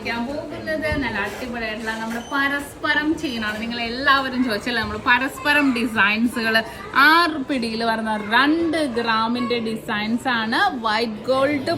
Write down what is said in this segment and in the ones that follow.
കാണിക്കാൻ പോകുന്നത് നല്ല അടിപൊളിയായിട്ടുള്ള നമ്മുടെ പരസ്പരം ചെയിനാണ്. നിങ്ങൾ എല്ലാവരും ചോദിച്ചല്ലേ, നമ്മൾ പരസ്പരം ഡിസൈൻസുകൾ 6 പിടിയിൽ വരുന്ന 2 ഗ്രാമിന്റെ ഡിസൈൻസ് ആണ്. വൈറ്റ് ഗോൾഡ്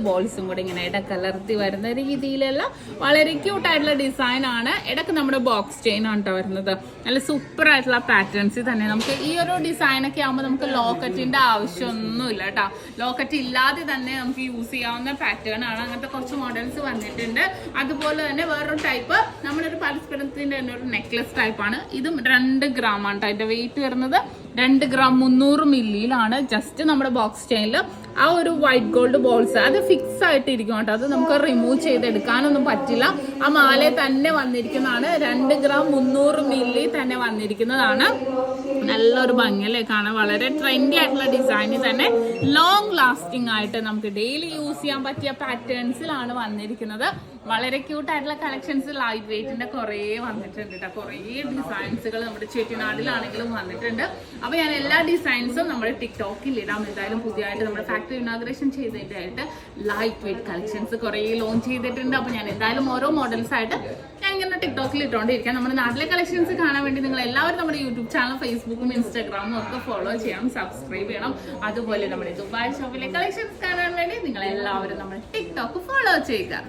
ബോൾസും കൂടെ ഇങ്ങനെ ഇടകലർത്തി വരുന്ന രീതിയിലുള്ള വളരെ ക്യൂട്ടായിട്ടുള്ള ഡിസൈൻ ആണ്. ഇടക്ക് നമ്മുടെ ബോക്സ് ചെയിൻ ആണ് കേട്ടോ വരുന്നത്. നല്ല സൂപ്പർ ആയിട്ടുള്ള പാറ്റേൺസ് തന്നെ. നമുക്ക് ഈ ഒരു ഡിസൈനൊക്കെ ആകുമ്പോൾ നമുക്ക് ലോക്കറ്റിന്റെ ആവശ്യമൊന്നുമില്ല കേട്ടോ. ലോക്കറ്റ് ഇല്ലാതെ തന്നെ നമുക്ക് യൂസ് ചെയ്യാവുന്ന പാറ്റേൺ ആണ്. അങ്ങനത്തെ കുറച്ച് മോഡൽസ് വന്നിട്ടുണ്ട്. അതുപോലെ തന്നെ വേറൊരു ടൈപ്പ് നമ്മളൊരു പരസ്പരത്തിന്റെ തന്നെ ഒരു നെക്ലസ് ടൈപ്പാണ്. ഇതും 2 ഗ്രാം ആണ്. അതിന്റെ വെയിറ്റ് വരുന്നത് 2 ഗ്രാം 300 മില്ലിയിലാണ്. ജസ്റ്റ് നമ്മുടെ ബോക്സ് ചെയിനിൽ ആ ഒരു വൈറ്റ് ഗോൾഡ് ബോൾസ് അത് ഫിക്സ് ആയിട്ട് ഇരിക്കും കേട്ടോ. അത് നമുക്ക് റിമൂവ് ചെയ്തെടുക്കാനൊന്നും പറ്റില്ല. ആ മാലയിൽ തന്നെ വന്നിരിക്കുന്നതാണ്. 2 ഗ്രാം 300 മില്ലി തന്നെ വന്നിരിക്കുന്നതാണ്. നല്ലൊരു ഭംഗിയല്ലേ കാണാൻ. വളരെ ട്രെൻഡി ആയിട്ടുള്ള ഡിസൈനിൽ തന്നെ ലോങ് ലാസ്റ്റിംഗ് ആയിട്ട് നമുക്ക് ഡെയിലി യൂസ് ചെയ്യാൻ പറ്റിയ പാറ്റേൺസിലാണ് വന്നിരിക്കുന്നത്. വളരെ ക്യൂട്ടായിട്ടുള്ള കളക്ഷൻസ് ലൈറ്റ് വെയിറ്റിന്റെ കുറേ വന്നിട്ടുണ്ട് കേട്ടോ. കുറേ ഡിസൈൻസുകൾ നമ്മുടെ ചെട്ടിനാടിലാണെങ്കിലും വന്നിട്ടുണ്ട്. അപ്പൊ ഞാൻ എല്ലാ ഡിസൈൻസും നമ്മുടെ ടിക്ടോക്കിൽ ഇടാം. എന്തായാലും പുതിയതായിട്ട് നമ്മുടെ ഫാക്ടറി ഇനാഗ്രേഷൻ ചെയ്തിട്ടായിട്ട് ലൈറ്റ് വെയിറ്റ് കളക്ഷൻസ് കുറേ ലോഞ്ച് ചെയ്തിട്ടുണ്ട്. അപ്പൊ ഞാൻ എന്തായാലും ഓരോ മോഡൽസ് ആയിട്ട് ഞാൻ ഇങ്ങനെ ടിക്ടോക്കിൽ ഇട്ടുകൊണ്ടിരിക്കാം. നമ്മുടെ നാട്ടിലെ കളക്ഷൻസ് കാണാൻ വേണ്ടി നിങ്ങൾ എല്ലാവരും നമ്മുടെ യൂട്യൂബ് ചാനൽ, ഫേസ്ബുക്കും ഇൻസ്റ്റാഗ്രാമും ഒക്കെ ഫോളോ ചെയ്യണം, സബ്സ്ക്രൈബ് ചെയ്യണം. അതുപോലെ നമ്മുടെ ദുബായ് ഷോപ്പിലെ കളക്ഷൻസ് കാണാൻ വേണ്ടി നിങ്ങൾ എല്ലാവരും നമ്മുടെ ടിക്ടോക്ക് ഫോളോ ചെയ്യുക.